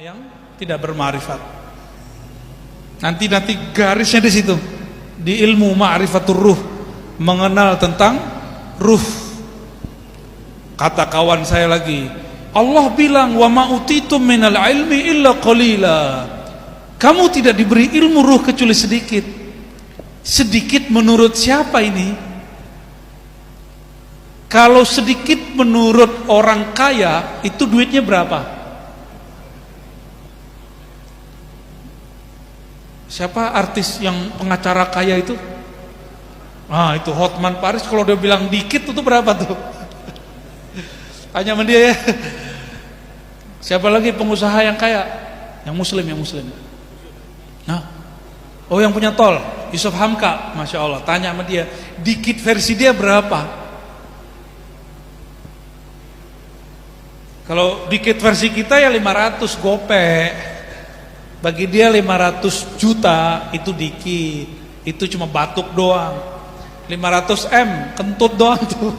yang tidak bermarifat. Nanti garisnya di situ. Di ilmu ma'rifatur ruh, mengenal tentang ruh. Kata kawan saya lagi, Allah bilang wa ma utitum minal ilmi illa qalila. Kamu tidak diberi ilmu ruh kecuali sedikit. Sedikit menurut siapa ini? Kalau sedikit menurut orang kaya, itu duitnya berapa? Siapa artis yang pengacara kaya itu? Ah, itu Hotman Paris. Kalau dia bilang dikit itu berapa tuh? Tanya sama dia ya. Siapa lagi pengusaha yang kaya? Yang muslim. Nah, oh yang punya tol, Yusuf Hamka, masya Allah. Tanya sama dia, dikit versi dia berapa? Kalau dikit versi kita ya 500 gopek. Bagi dia 500 juta itu dikit. Itu cuma batuk doang. 500 M kentut doang tuh.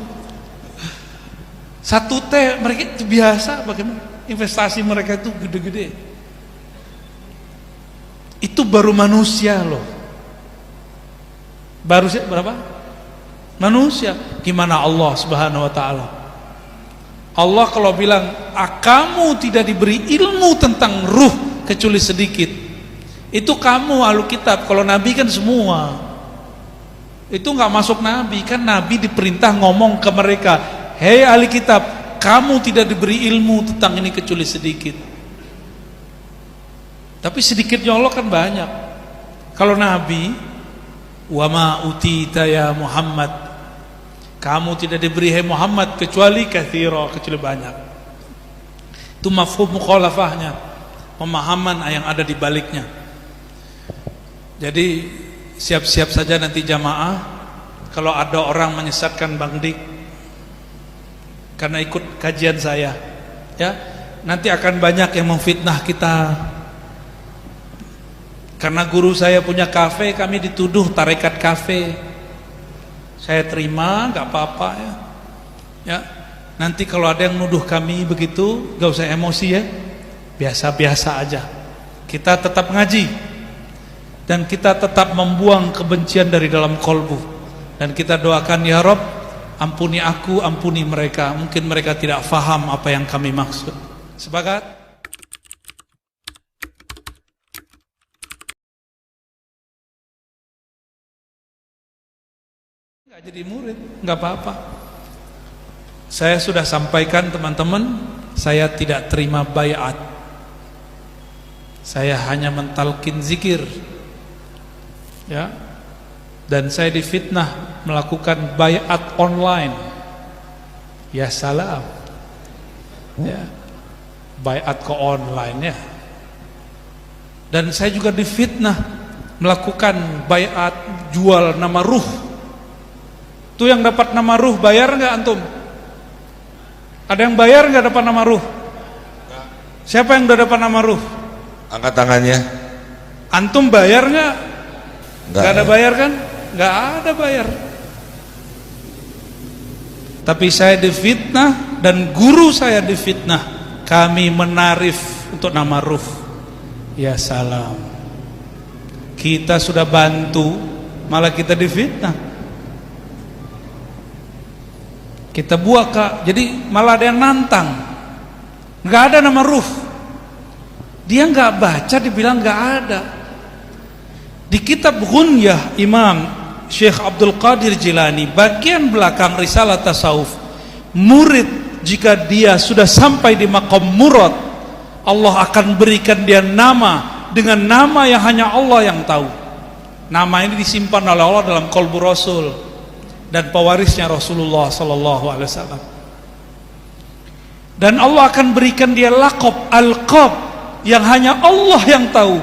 1 T mereka itu biasa. Bagaimana investasi mereka itu gede-gede. Itu baru manusia loh. Baru berapa? Manusia. Gimana Allah Subhanahu wa taala? Allah kalau bilang, kamu tidak diberi ilmu tentang ruh kecuali sedikit. Itu kamu ahlu kitab. Kalau Nabi kan semua. Itu nggak masuk Nabi. Kan Nabi diperintah ngomong ke mereka, hei ahli kitab, kamu tidak diberi ilmu tentang ini kecuali sedikit. Tapi sedikitnya Allah kan banyak. Kalau Nabi, wa ma utita ya Muhammad, kamu tidak diberi hai Muhammad kecuali katsira, kecuali banyak. Itu mafhum mukhalafahnya, pemahaman yang ada di baliknya. Jadi siap-siap saja nanti jamaah kalau ada orang menyesatkan Bang Dik karena ikut kajian saya, ya nanti akan banyak yang memfitnah kita. Karena guru saya punya kafe, kami dituduh tarekat kafe. Saya terima, nggak apa-apa ya. Ya, nanti kalau ada yang nuduh kami begitu, gak usah emosi ya, biasa-biasa aja. Kita tetap ngaji dan kita tetap membuang kebencian dari dalam kolbu. Dan kita doakan ya Rob, ampuni aku, ampuni mereka. Mungkin mereka tidak faham apa yang kami maksud. Sepakat? Nggak jadi murid, nggak apa-apa. Saya sudah sampaikan teman-teman, saya tidak terima bayat. Saya hanya mentalkin zikir, ya. Dan saya difitnah melakukan bayat online. Ya salam, ya. Bayat ke online ya. Dan saya juga difitnah melakukan bayat jual nama ruh. Itu yang dapat nama ruh bayar nggak antum? Ada yang bayar nggak dapat nama ruh? Siapa yang udah dapat nama ruh? Angkat tangannya. Antum bayar nggak? Nggak ada bayar kan? Nggak ada bayar. Tapi saya difitnah dan guru saya difitnah. Kami menarif untuk nama ruh. Ya salam. Kita sudah bantu, malah kita difitnah. Kita buat kak, jadi malah ada yang nantang. Nggak ada nama ruh. Dia nggak baca, dibilang nggak ada. Di kitab Ghunyah Imam Syekh Abdul Qadir Jilani, bagian belakang Risalah Tasawuf, murid jika dia sudah sampai di maqam murad, Allah akan berikan dia nama dengan nama yang hanya Allah yang tahu. Nama ini disimpan oleh Allah dalam qalbu Rasul dan pewarisnya Rasulullah sallallahu alaihi wasallam. Dan Allah akan berikan dia laqab, alqab yang hanya Allah yang tahu.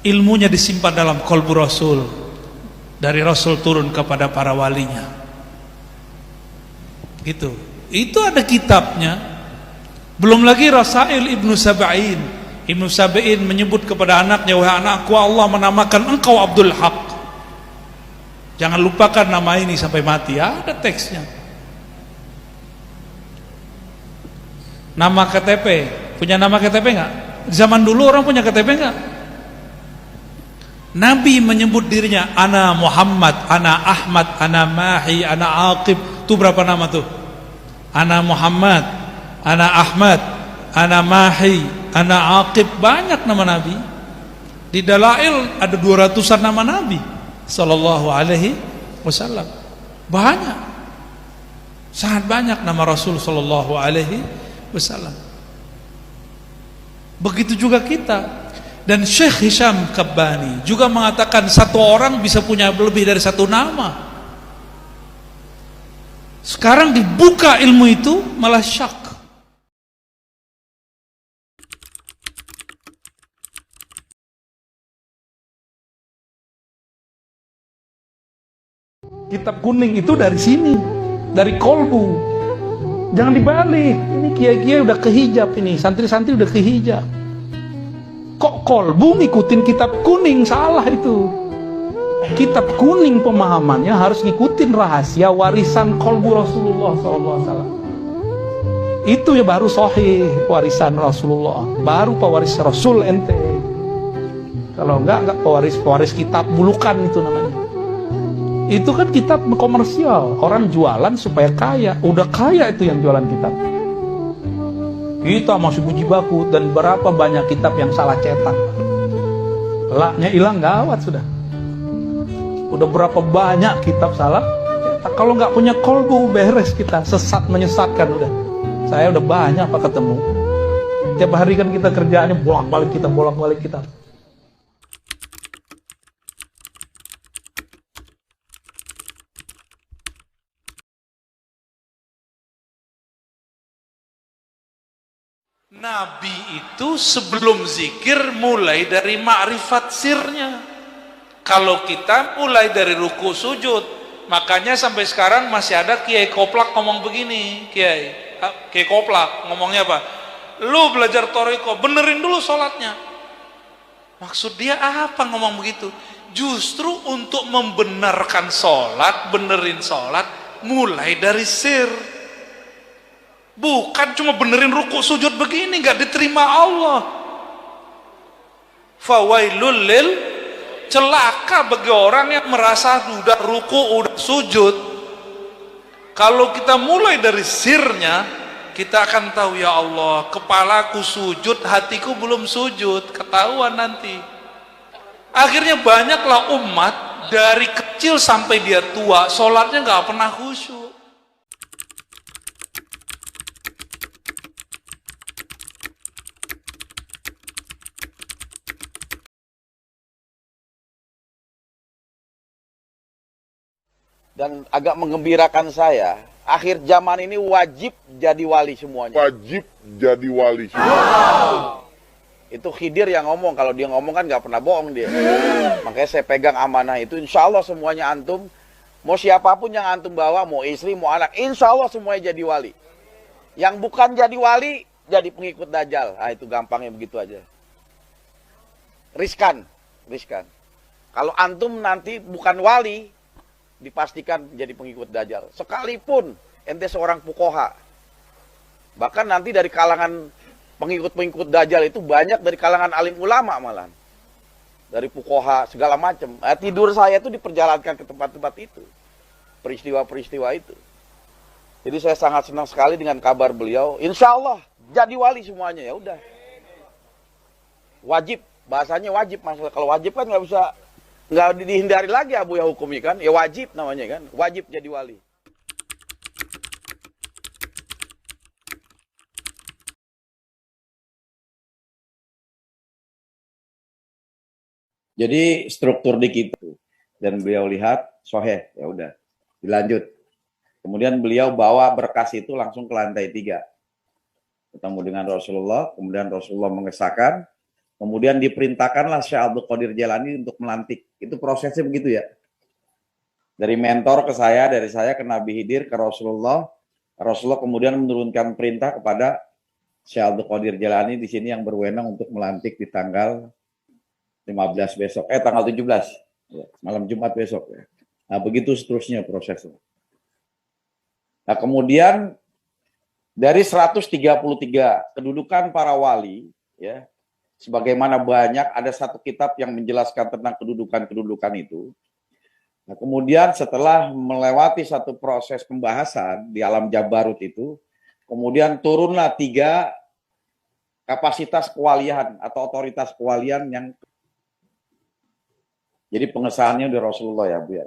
Ilmunya disimpan dalam qalbu Rasul. Dari Rasul turun kepada para walinya. Gitu. Itu ada kitabnya. Belum lagi Rasail Ibnu Sab'in. Ibnu Sab'in menyebut kepada anaknya, wahai anakku, Allah menamakan engkau Abdul Haq. Jangan lupakan nama ini sampai mati. Ada teksnya. Nama KTP Punya nama KTP nggak? Zaman dulu orang punya KTP nggak? Nabi menyebut dirinya ana Muhammad, ana Ahmad, ana Mahi, ana Aqib. Itu berapa nama tuh? Ana Muhammad, ana Ahmad, ana Mahi, ana Aqib. Banyak nama Nabi. Di Dalail ada 200-an nama Nabi sallallahu alaihi wasallam. Banyak. Sangat banyak nama Rasul sallallahu alaihi wasallam. Begitu juga kita. Dan Syekh Hisham Kabbani juga mengatakan satu orang bisa punya lebih dari satu nama. Sekarang dibuka ilmu itu malah syak. Kitab kuning itu dari sini, dari kolbu. Jangan dibalik. Ini kiai-kiai udah kehijab ini, santri-santri udah kehijab. Kok kolbu ngikutin kitab kuning? Salah itu. Kitab kuning pemahamannya harus ngikutin rahasia warisan kolbu Rasulullah SAW. Itu ya baru sahih warisan Rasulullah. Baru pewaris Rasul ente. Kalau enggak pewaris kitab bulukan itu namanya. Itu kan kitab komersial. Orang jualan supaya kaya. Udah kaya itu yang jualan kitab. Kita masih puji baku, dan berapa banyak kitab yang salah cetak. Laknya hilang gawat sudah. Udah berapa banyak kitab salah cetak. Kalau nggak punya kolbu beres kita, sesat menyesatkan udah. Saya udah banyak apa ketemu. Tiap hari kan kita kerjaannya bolak-balik kita. Nabi itu sebelum zikir mulai dari ma'rifat sirnya. Kalau kita mulai dari ruku sujud, makanya sampai sekarang masih ada kiai koplak ngomong begini, kiai koplak ngomongnya apa? Lu belajar toriko, benerin dulu sholatnya. Maksud dia apa ngomong begitu? Justru untuk membenarkan sholat, benerin sholat, mulai dari sir. Bukan cuma benerin ruku sujud begini, gak diterima Allah. Fawailul lil, celaka bagi orang yang merasa udah ruku, udah sujud. Kalau kita mulai dari sirnya, kita akan tahu, ya Allah, kepalaku sujud, hatiku belum sujud, ketahuan nanti. Akhirnya banyaklah umat dari kecil sampai dia tua, sholatnya gak pernah khusyuk. Dan agak menggembirakan saya, akhir zaman ini wajib jadi wali semuanya. Wajib jadi wali. Itu Khidir yang ngomong. Kalau dia ngomong kan nggak pernah bohong dia. Makanya saya pegang amanah itu. Insya Allah semuanya antum, mau siapapun yang antum bawa, mau istri, mau anak, insya Allah semuanya jadi wali. Yang bukan jadi wali, jadi pengikut Dajjal. Itu gampangnya begitu aja. Riskan. Kalau antum nanti bukan wali, dipastikan jadi pengikut Dajjal. Sekalipun ente seorang fuqaha. Bahkan nanti dari kalangan pengikut-pengikut Dajjal itu banyak dari kalangan alim ulama malah. Dari fuqaha segala macam. Tidur saya itu diperjalankan ke tempat-tempat itu. Peristiwa-peristiwa itu. Jadi saya sangat senang sekali dengan kabar beliau. Insya Allah jadi wali semuanya, ya udah. Wajib, bahasanya wajib. Masalah kalau wajib kan nggak dihindari lagi Abu ya hukumi kan, ya wajib namanya kan, wajib jadi wali. Jadi struktur dikit dan beliau lihat soheh, ya udah dilanjut. Kemudian beliau bawa berkas itu langsung ke lantai 3, ketemu dengan Rasulullah. Kemudian Rasulullah mengesahkan. Kemudian diperintahkanlah Syekh Abdul Qadir Jailani untuk melantik. Itu prosesnya begitu ya. Dari mentor ke saya, dari saya ke Nabi Khidir, ke Rasulullah. Rasulullah kemudian menurunkan perintah kepada Syekh Abdul Qadir Jailani di sini yang berwenang untuk melantik di tanggal 15 besok. Tanggal 17. Ya, malam Jumat besok. Ya. Nah, begitu seterusnya prosesnya. Nah, kemudian Dari 133 kedudukan para wali, ya, sebagaimana banyak ada satu kitab yang menjelaskan tentang kedudukan-kedudukan itu. Nah, kemudian setelah melewati satu proses pembahasan di alam Jabarut itu, kemudian turunlah 3 kapasitas kewalian atau otoritas kewalian yang jadi pengesahannya dari Rasulullah ya Bu ya.